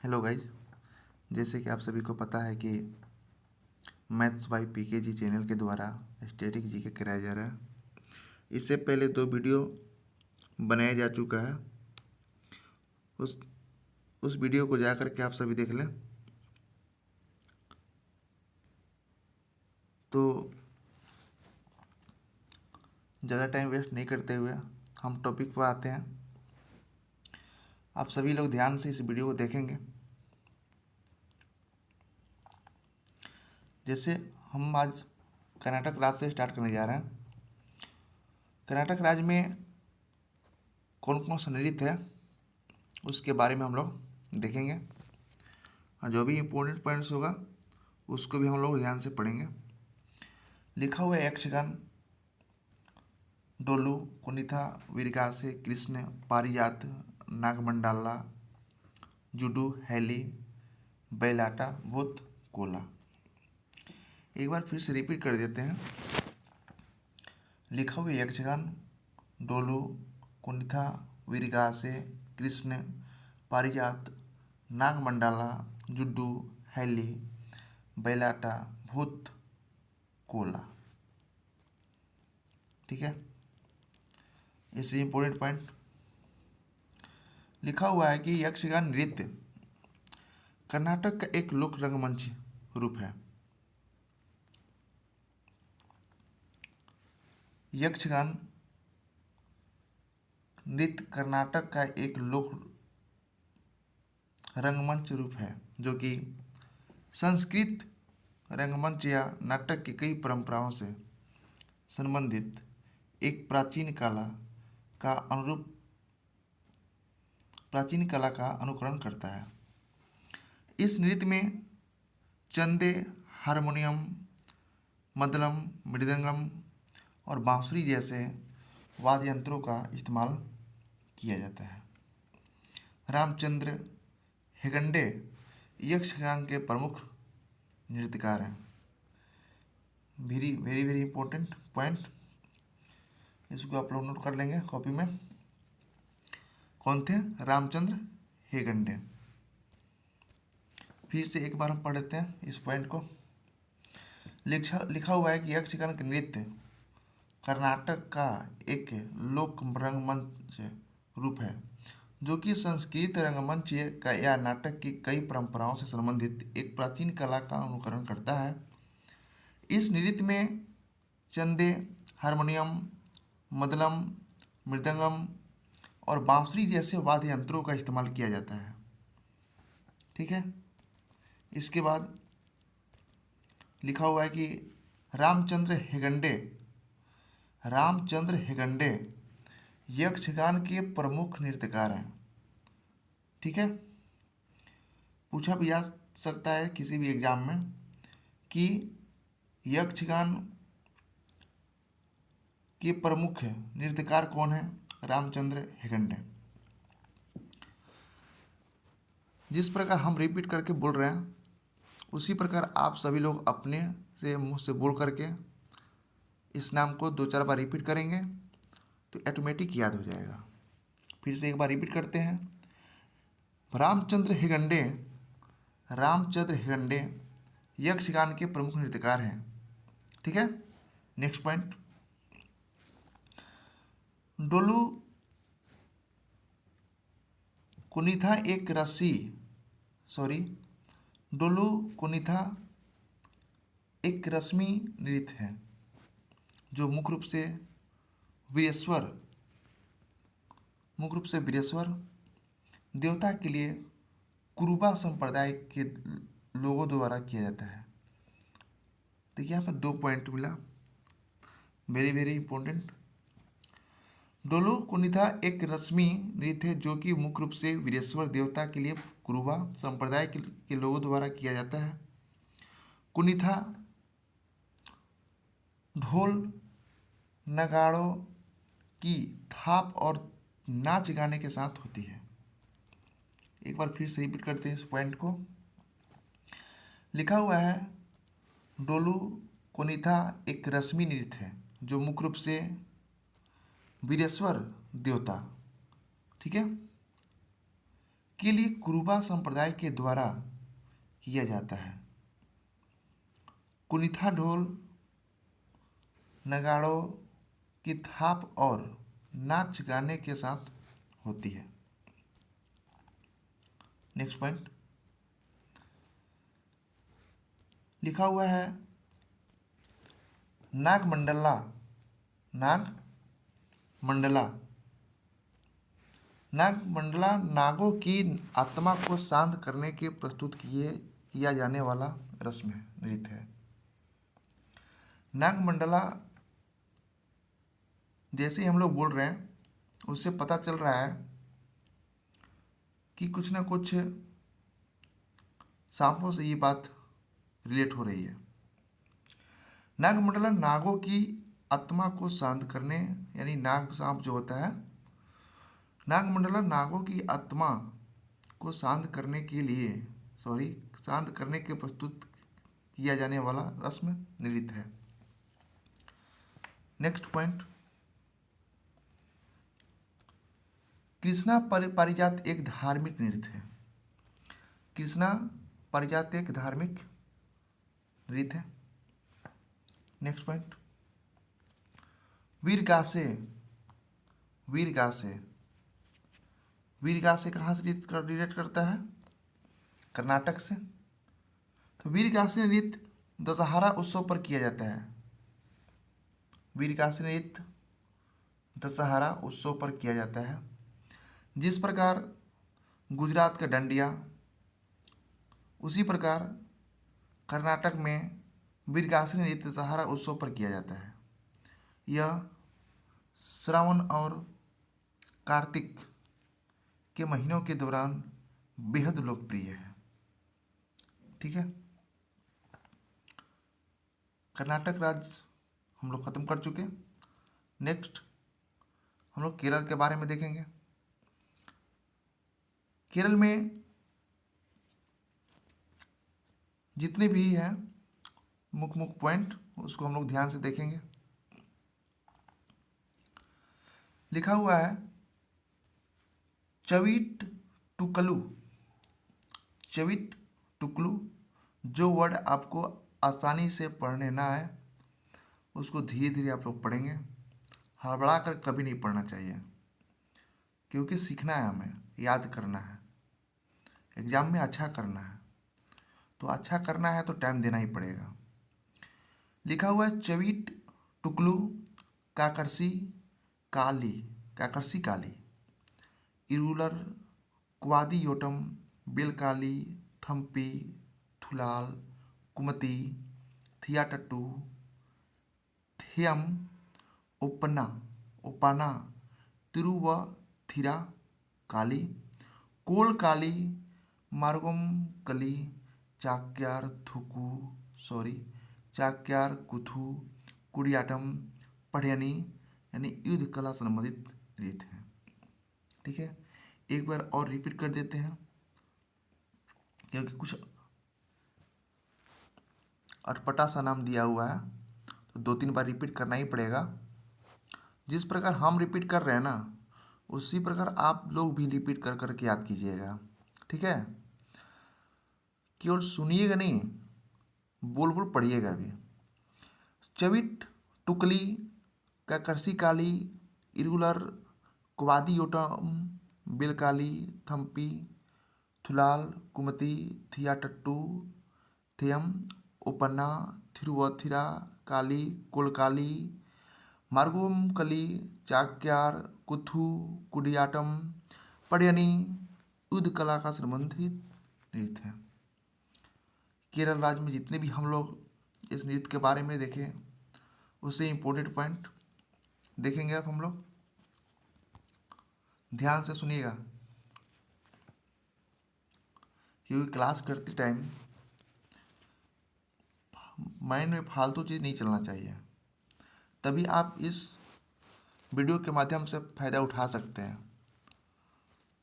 Hello guys. जैसे कि आप सभी को पता है कि मैथ्स बाय पीकेजी चैनल के द्वारा स्टैटिक जीके कराया जा रहा है। इससे पहले 2 वीडियो बनाया जा चुका है। उस उस वीडियो को जा कर के आप सभी देख लें। तो ज़्यादा टाइम वेस्ट नहीं करते हुए हम टॉपिक पर आते हैं। आप सभी लोग ध्यान से इस वीडियो को देखेंगे। जैसे हम आज कर्नाटक राज्य से स्टार्ट करने जा रहे हैं। कर्नाटक राज्य में कौन कौन सा नृत्य है उसके बारे में हम लोग देखेंगे, और जो भी इम्पोर्टेंट पॉइंट्स होगा उसको भी हम लोग ध्यान से पढ़ेंगे। लिखा हुआ है यक्षगान, डोलू, कुनिथा, वीरगासे, कृष्ण, पारिजात, नागमंडाला, जुडू, हैली, बैलाटा, भूत, कोला। एक बार फिर से रिपीट कर देते हैं। लिखा हुआ यक्षगान, डोलू, कुनिथा, वीरगासे, कृष्ण, पारिजात, नागमंडाला, जुड्डू, हैली, बैलाटा, भूत, कोला। ठीक है, इससे इंपॉर्टेंट पॉइंट लिखा हुआ है कि यक्षगान नृत्य कर्नाटक का एक लोक रंगमंच रूप है। यक्षगान नृत्य कर्नाटक का एक लोक रंगमंच रूप है जो कि संस्कृत रंगमंच या नाटक की कई परंपराओं से संबंधित एक प्राचीन कला का अनुकरण करता है। इस नृत्य में चंदे, हारमोनियम, मदलम, मृदंगम और बांसुरी जैसे वाद्य यंत्रों का इस्तेमाल किया जाता है। रामचंद्र हेगंडे यक्षगान के प्रमुख नृत्यकार हैं। Very very very important point, इसको आप लोग नोट कर लेंगे कॉपी में। कौन थे? रामचंद्र हेगंडे। फिर से एक बार हम पढ़ लेते हैं इस पॉइंट को। लिखा हुआ है कि यक्षगान का नृत्य कर्नाटक का एक लोक रंगमंच रूप है जो कि संस्कृत रंगमंच का या नाटक की कई परंपराओं से संबंधित एक प्राचीन कला का अनुकरण करता है। इस नृत्य में चंदे, हारमोनियम, मदलम, मृदंगम और बांसुरी जैसे वाद्य यंत्रों का इस्तेमाल किया जाता है। ठीक है, इसके बाद लिखा हुआ है कि रामचंद्र हेगंडे यक्षगान के प्रमुख नृत्यकार हैं। ठीक है, पूछा भी जा सकता है किसी भी एग्जाम में कि यक्षगान के प्रमुख नृत्यकार कौन है? रामचंद्र हेगंडे। जिस प्रकार हम रिपीट करके बोल रहे हैं उसी प्रकार आप सभी लोग अपने से मुंह से बोल करके इस नाम को 2-4 बार रिपीट करेंगे तो ऑटोमेटिक याद हो जाएगा। फिर से एक बार रिपीट करते हैं। रामचंद्र हेगंडे यक्षगान के प्रमुख नृत्यकार हैं। ठीक है, नेक्स्ट पॉइंट। डोलू कुनिथा डोलू कुनिथा एक रस्मी नृत्य है जो मुख्य रूप से वीरेश्वर देवता के लिए कुरुबा संप्रदाय के लोगों द्वारा किया जाता है। देखिए यहाँ पर 2 पॉइंट मिला, वेरी वेरी इंपॉर्टेंट। डोलू कुनिथा एक रस्मी नृत्य है जो कि मुख्य रूप से वीरेश्वर देवता के लिए कुरुबा संप्रदाय के लोगों द्वारा किया जाता है। कुनिथा ढोल, नगाड़ों की थाप और नाच गाने के साथ होती है। एक बार फिर से रिपीट करते हैं इस पॉइंट को। लिखा हुआ है डोलू कुनिथा एक रस्मी नृत्य है जो मुख्य रूप से वीरेश्वर देवता, ठीक है, के लिए कुरुबा संप्रदाय के द्वारा किया जाता है। कुनिथा ढोल, नगाड़ों की थाप और नाच गाने के साथ होती है। नेक्स्ट पॉइंट लिखा हुआ है नागमंडला। नागमंडला नागमंडला नागों की आत्मा को शांत करने के प्रस्तुत किया जाने वाला रस्म है, नृत्य है। नागमंडला जैसे ही हम लोग बोल रहे हैं उससे पता चल रहा है कि कुछ ना कुछ सांपों से ये बात रिलेट हो रही है। नागमंडला नागों की आत्मा को शांत करने, यानी नाग सांप जो होता है, नागमंडला नागों की आत्मा को शांत करने के लिए शांत करने के प्रस्तुत किया जाने वाला रस्म नृत्य है। नेक्स्ट पॉइंट कृष्णा पारिजात एक धार्मिक नृत्य है। कृष्णा पारिजात एक धार्मिक नृत्य है। Next point वीरगासे। वीरगासे वीरगासे कहाँ से रिलेट करता है? कर्नाटक से। तो वीरगासे नृत्य दशहरा उत्सव पर किया जाता है। वीरगासे नृत्य दशहरा उत्सव पर किया जाता है। जिस प्रकार गुजरात का डांडिया, उसी प्रकार कर्नाटक में वीरगासे नृत्य दशहरा उत्सव पर किया जाता है। यह श्रावण और कार्तिक के महीनों के दौरान बेहद लोकप्रिय है। ठीक है, कर्नाटक राज्य हम लोग खत्म कर चुके। नेक्स्ट हम लोग केरल के बारे में देखेंगे। केरल में जितने भी हैं मुख्य पॉइंट उसको हम लोग ध्यान से देखेंगे। लिखा हुआ है चविट टुकलू। चविट टुकलू, जो वर्ड आपको आसानी से पढ़ने ना आए उसको धीरे धीरे आप लोग पढ़ेंगे। हड़बड़ा कर कभी नहीं पढ़ना चाहिए, क्योंकि सीखना है, हमें याद करना है, एग्जाम में अच्छा करना है। तो अच्छा करना है तो टाइम देना ही पड़ेगा। लिखा हुआ है चविट टुकलू काकरसी काली। काकरसी काली, इरूलर क्वादियोटम बेलकाली थम्पी थुलाल कुमति थियाटट्टू थेयम ओपना ओपाना तिरुवथिरा काली कोल काली मार्गम कली चाक्यार थुकू चाक्यार कुथू कुडियाटम पढ़यनी, यानी युद्ध कला संबंधित नृत्य है। ठीक है, एक बार और रिपीट कर देते हैं क्योंकि कुछ अटपटा सा नाम दिया हुआ है तो 2-3 बार रिपीट करना ही पड़ेगा। जिस प्रकार हम रिपीट कर रहे हैं ना, उसी प्रकार आप लोग भी रिपीट कर करके याद कीजिएगा। ठीक है, केवल सुनिएगा नहीं, बोल बोल पढ़िएगा भी। चविट टुकली काकरसी काली इरुलर क्वादियोटम बेलकाली थम्पी थुलाल कुमति थियाटट्टू थेयम ओपन्ना थिरुवथिरा काली कोलकाली मार्गोम कली चाक्यार कुथू कुडियाटम पढ़यनी युद्ध कला का संबंधित नृत्य है। केरल राज्य में जितने भी हम लोग इस नृत्य के बारे में देखें उससे इम्पोर्टेंट पॉइंट देखेंगे। अब हम लोग ध्यान से सुनिएगा, क्योंकि क्लास करते टाइम माइंड में फालतू चीज़ नहीं चलना चाहिए, तभी आप इस वीडियो के माध्यम से फ़ायदा उठा सकते हैं।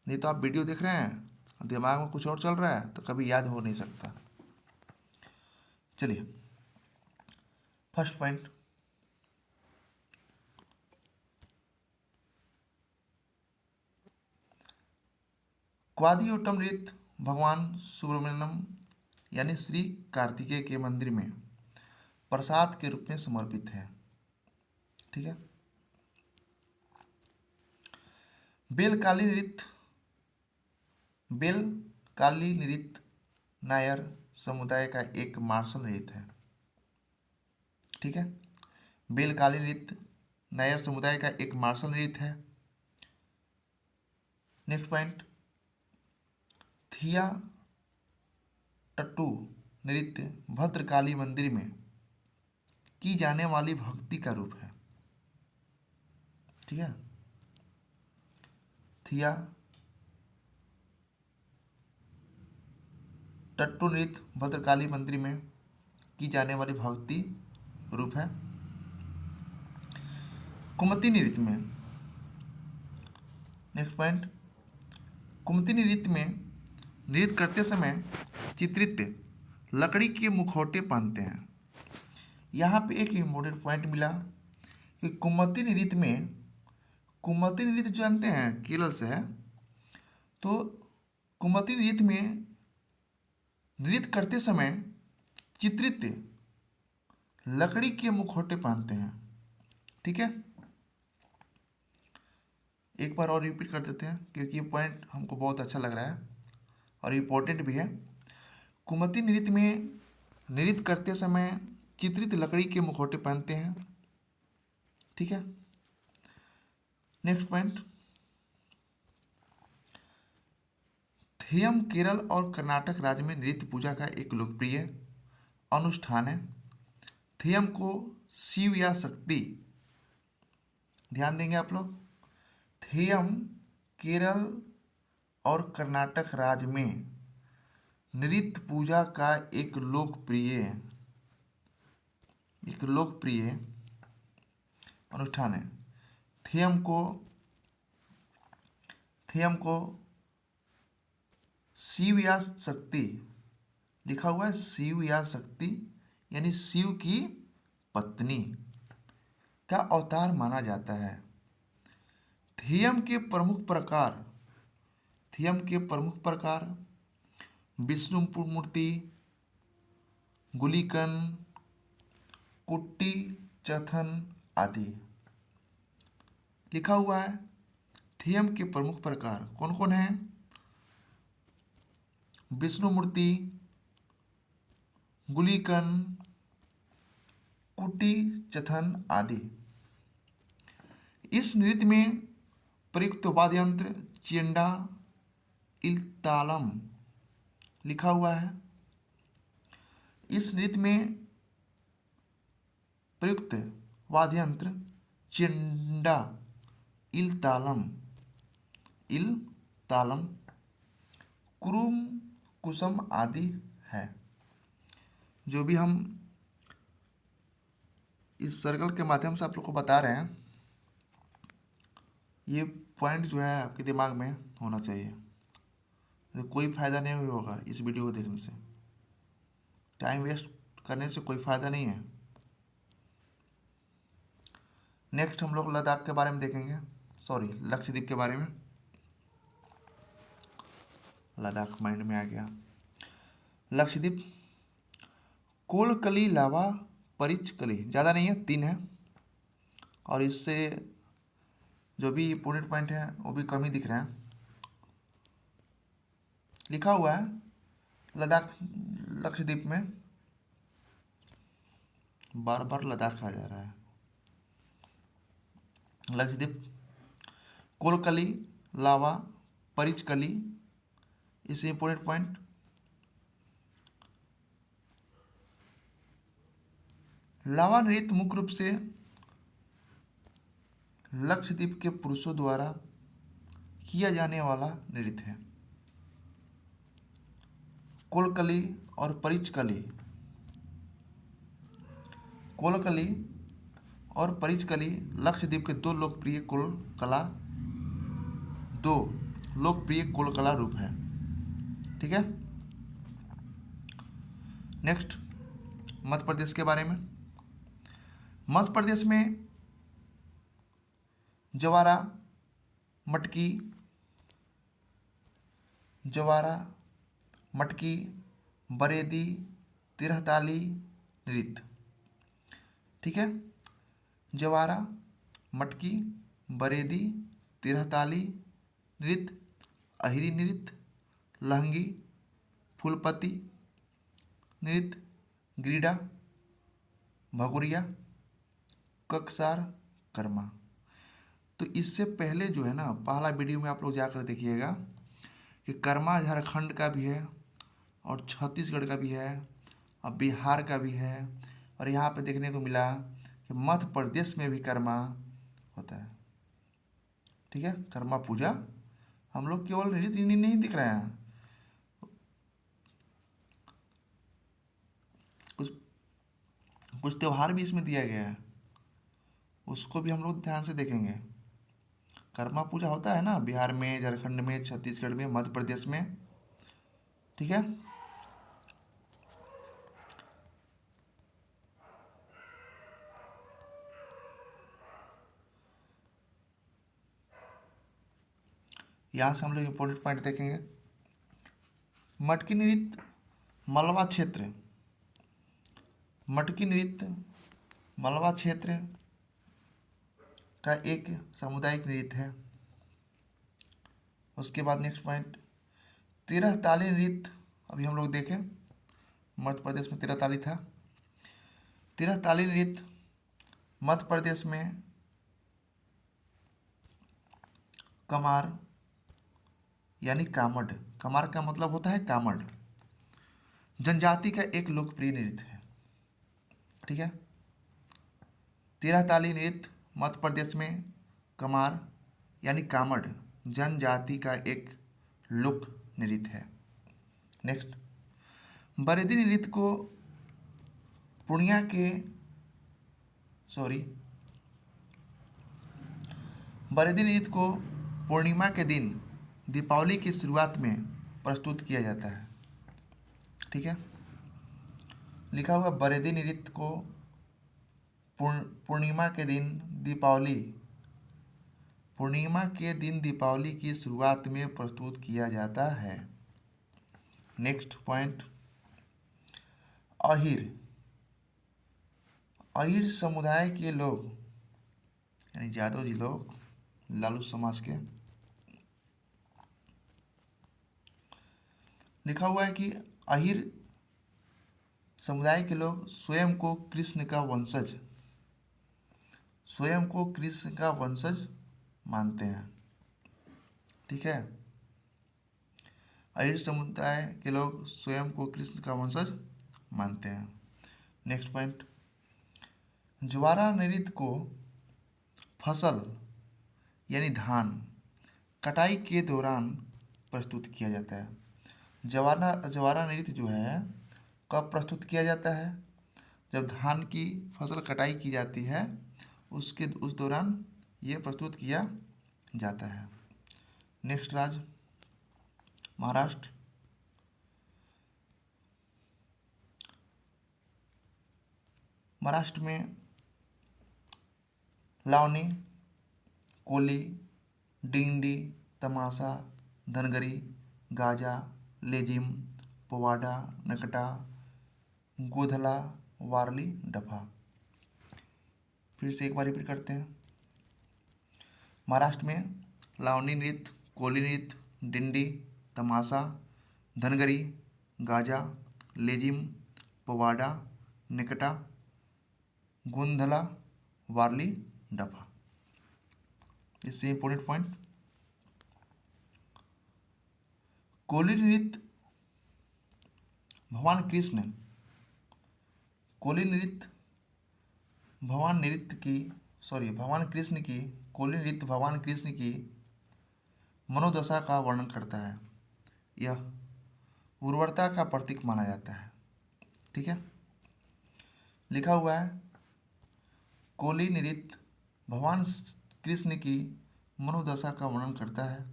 नहीं तो आप वीडियो देख रहे हैं, दिमाग में कुछ और चल रहा है तो कभी याद हो नहीं सकता। चलिए, फर्स्ट पॉइंट क्वादियोटम नृत्य भगवान सुब्रमण्यम यानी श्री कार्तिकेय के मंदिर में प्रसाद के रूप में समर्पित है। ठीक है। बेलकाली नृत्य, बेलकाली नृत्य नायर समुदाय का एक मार्शल नृत्य है। ठीक है। बेलकाली नृत्य नायर समुदाय का एक मार्शल नृत्य है। नेक्स्ट पॉइंट, थिया टट्टू नृत्य भद्रकाली मंदिर में की जाने वाली भक्ति का रूप है। ठीक है। थिया टट्टू नृत्य भद्रकाली मंदिर में की जाने वाली भक्ति रूप है। कुमति नृत्य में, नेक्स्ट पॉइंट, कुमति नृत्य में नृत्य करते समय चित्रित लकड़ी के मुखौटे पहनते हैं। यहाँ पे एक इम्पोर्टेंट पॉइंट मिला कि कुमति नृत्य में, कुमति नृत्य जानते हैं केरल से है, तो कुमति नृत्य में नृत्य करते समय चित्रित लकड़ी के मुखौटे पहनते हैं। ठीक है। एक बार और रिपीट कर देते हैं क्योंकि ये पॉइंट हमको बहुत अच्छा लग रहा है और इम्पोर्टेंट भी है। कुमति नृत्य में नृत्य करते समय चित्रित लकड़ी के मुखौटे पहनते हैं। ठीक है। नेक्स्ट पॉइंट, थेयम केरल और कर्नाटक राज्य में नृत्य पूजा का एक लोकप्रिय अनुष्ठान है। थेयम को शिव या शक्ति, ध्यान देंगे आप लोग, थेयम केरल और कर्नाटक राज्य में नृत्य पूजा का एक लोकप्रिय अनुष्ठान है। थेयम को शिव या शक्ति लिखा हुआ है, शिव या शक्ति यानी शिव की पत्नी का अवतार माना जाता है। थेयम के प्रमुख प्रकार विष्णु मूर्ति, गुलिकन, कुट्टी चथन आदि लिखा हुआ है। थेयम के प्रमुख प्रकार कौन कौन हैं? विष्णु मूर्ति, गुलिकन, कुटी चथन आदि। इस नृत्य में प्रयुक्त वाद्य यंत्र चेंडा इलतालम लिखा हुआ है। इस नृत्य में प्रयुक्त वाद्य यंत्र चेंडा इलतालम कुरुम कुसुम आदि है। जो भी हम इस सर्कल के माध्यम से आप लोग को बता रहे हैं, ये पॉइंट जो है आपके दिमाग में होना चाहिए। तो कोई फ़ायदा नहीं होगा इस वीडियो को देखने से, टाइम वेस्ट करने से कोई फ़ायदा नहीं है। नेक्स्ट हम लोग लद्दाख के बारे में देखेंगे, सॉरी लक्षद्वीप के बारे में। लद्दाख माइंड में आ गया। लक्षद्वीप कोलकली लावा परिचकली, ज़्यादा नहीं है, 3 है, और इससे जो भी इम्पोर्टेंट पॉइंट है वो भी कम ही दिख रहे हैं। लिखा हुआ है लद्दाख, लक्षद्वीप में, बार बार लद्दाख आ जा रहा है। लक्षद्वीप कोलकली लावा परिचकली, इससे इम्पोर्टेंट पॉइंट लावा नृत्य मुख्य रूप से लक्षद्वीप के पुरुषों द्वारा किया जाने वाला नृत्य है। कोलकली और परिचकली, कोलकली और परिचकली लक्षद्वीप के दो लोकप्रिय कोलकला रूप है। ठीक है। नेक्स्ट मध्य प्रदेश के बारे में। मध्य प्रदेश में जवारा, मटकी, ज्वारा, मटकी, बरेदी, तिरहताली, नृत्य। ठीक है, ज्वारा, मटकी, बरेदी, तिरहताली, नृत्य, अहिरी नृत्य, लहंगी, फूलपति नृत्य, ग्रीडा, भगोरिया, ककसार, कर्मा। तो इससे पहले जो है ना, पहला वीडियो में आप लोग जाकर देखिएगा कि कर्मा झारखंड का भी है और छत्तीसगढ़ का भी है और बिहार का भी है, और यहाँ पे देखने को मिला कि मध्य प्रदेश में भी कर्मा होता है। ठीक है, कर्मा पूजा हम लोग केवल रीति नहीं दिख रहे हैं, कुछ कुछ त्यौहार भी इसमें दिया गया है, उसको भी हम लोग ध्यान से देखेंगे। कर्मा पूजा होता है ना बिहार में, झारखंड में, छत्तीसगढ़ में, मध्य प्रदेश में। ठीक है, यहाँ से हम लोग इम्पोर्टेंट पॉइंट देखेंगे। मटकी नृत्य मलवा क्षेत्र, मटकी नृत्य मलवा क्षेत्र का एक सामुदायिक नृत्य है। उसके बाद नेक्स्ट पॉइंट, तिरहताली नृत्य। अभी हम लोग देखें, मध्य प्रदेश में तिरहताली था। तिरहताली नृत्य मध्य प्रदेश में कमार यानी कामड़, कमार का मतलब होता है कामड़, जनजाति का एक लोकप्रिय नृत्य है। ठीक है, तिरहताली नृत्य मध्य प्रदेश में कमार यानी कामड़ जनजाति का एक लोक नृत्य है। नेक्स्ट, बरेदी नृत्य को पूर्णिया के बरेदी नृत्य को पूर्णिमा के दिन दीपावली की शुरुआत में प्रस्तुत किया जाता है। ठीक है, लिखा हुआ बरेदी नृत्य को पूर्णिमा के दिन दीपावली की शुरुआत में प्रस्तुत किया जाता है। नेक्स्ट पॉइंट, अहिर समुदाय के लोग यानी यादव जी लोग, लालू समाज के, लिखा हुआ है कि अहिर समुदाय के लोग स्वयं को कृष्ण का वंशज मानते हैं। ठीक है, अहिर समुदाय के लोग स्वयं को कृष्ण का वंशज मानते हैं। नेक्स्ट पॉइंट, ज्वारा नृत्य को फसल यानी धान कटाई के दौरान प्रस्तुत किया जाता है। ज्वारा नृत्य जो है कब प्रस्तुत किया जाता है? जब धान की फसल कटाई की जाती है उस दौरान ये प्रस्तुत किया जाता है। नेक्स्ट राज्य महाराष्ट्र। महाराष्ट्र में लावनी, कोली, डिंडी, तमाशा, धनगरी, गाजा, लेजिम, पोवाडा, नकटा, गोधला, वारली, डफा। फिर से एक बार रिपीट करते हैं। महाराष्ट्र में लावनी नृत्य, कोली नृत्य, डिंडी, तमाशा, धनगरी, गाजा, लेजिम, पोवाडा, निकटा, गोंधला, वारली, डफा। इससे इंपॉर्टेंट पॉइंट, कोली नृत्य भगवान कृष्ण कोली नृत्य भगवान कृष्ण की मनोदशा का वर्णन करता है। यह उर्वरता का प्रतीक माना जाता है। ठीक है, लिखा हुआ है कोली नृत्य भगवान कृष्ण की मनोदशा का वर्णन करता है,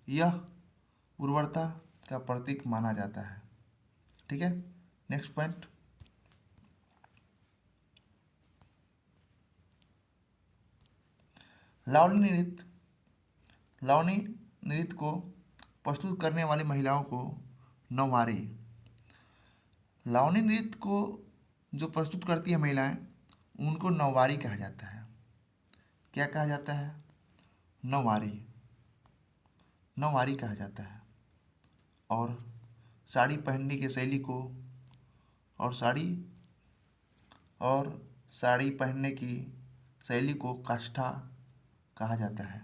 यह उर्वरता का प्रतीक माना जाता है। ठीक है, नेक्स्ट पॉइंट, लावनी नृत्य को प्रस्तुत करने वाली महिलाओं को नौवारी। लावनी नृत्य को जो प्रस्तुत करती है महिलाएं, उनको नौवारी कहा जाता है। क्या कहा जाता है? नौवारी। नौवारी कहा जाता है। और साड़ी पहनने की शैली को और साड़ी पहनने की शैली को काष्ठा कहा जाता है।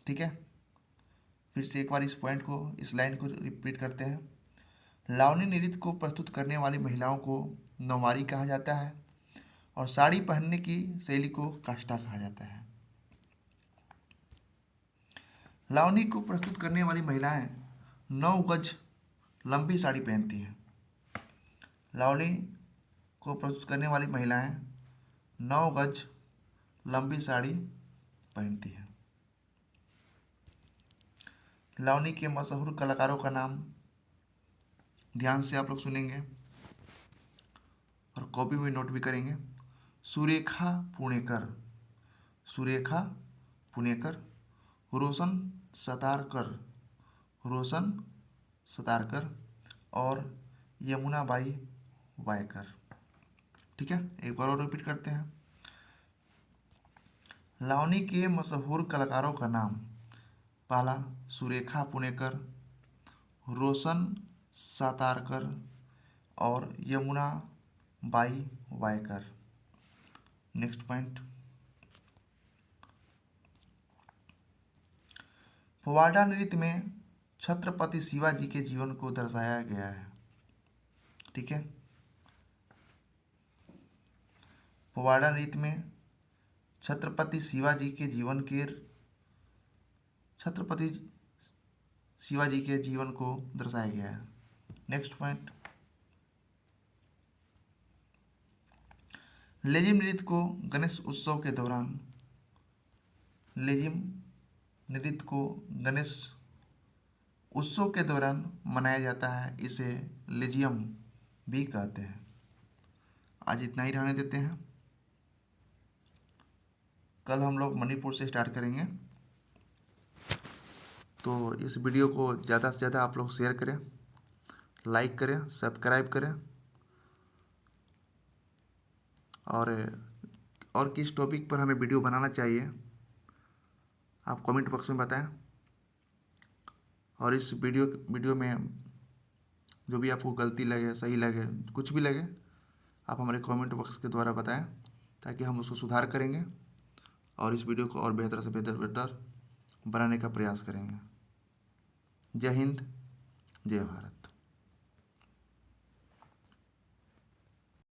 ठीक है, फिर से एक बार इस लाइन को रिपीट करते हैं। लावनी नृत्य को प्रस्तुत करने वाली महिलाओं को नौवारी कहा जाता है और साड़ी पहनने की शैली को काष्ठा कहा जाता है। लावनी को प्रस्तुत करने वाली महिलाएं 9 गज लंबी साड़ी पहनती हैं। लावनी को प्रस्तुत करने वाली महिलाएं 9 गज लंबी साड़ी पहनती हैं। लावनी के मशहूर कलाकारों का नाम ध्यान से आप लोग सुनेंगे और कॉपी में नोट भी करेंगे। सुरेखा पुणेकर, सुरेखा पुणेकर, रोशन सतारकर, रोशन सतारकर और यमुनाबाई वायकर। ठीक है, एक बार और रिपीट करते हैं। लावनी के मशहूर कलाकारों का नाम, पहला सुरेखा पुणेकर, रोशन सातारकर और यमुनाबाई वायकर। नेक्स्ट पॉइंट, पोवाड़ा नृत्य में छत्रपति शिवाजी के जीवन को दर्शाया गया है। ठीक है, पोवाड़ा नृत्य में छत्रपति शिवाजी के जीवन को दर्शाया गया है। नेक्स्ट पॉइंट, लेजिम नृत्य को गणेश उत्सव के दौरान, लेजिम नृत्य को गणेश उत्सव के दौरान मनाया जाता है। इसे लेजियम भी कहते हैं। आज इतना ही रहने देते हैं। कल हम लोग मणिपुर से स्टार्ट करेंगे। तो इस वीडियो को ज़्यादा से ज़्यादा आप लोग शेयर करें, लाइक करें, सब्सक्राइब करें और किस टॉपिक पर हमें वीडियो बनाना चाहिए आप कमेंट बॉक्स में बताएं। और इस वीडियो में जो भी आपको गलती लगे, सही लगे, कुछ भी लगे, आप हमारे कमेंट बॉक्स के द्वारा बताएं ताकि हम उसको सुधार करेंगे और इस वीडियो को और बेहतर से बेहतर बनाने का प्रयास करेंगे। जय हिंद, जय भारत।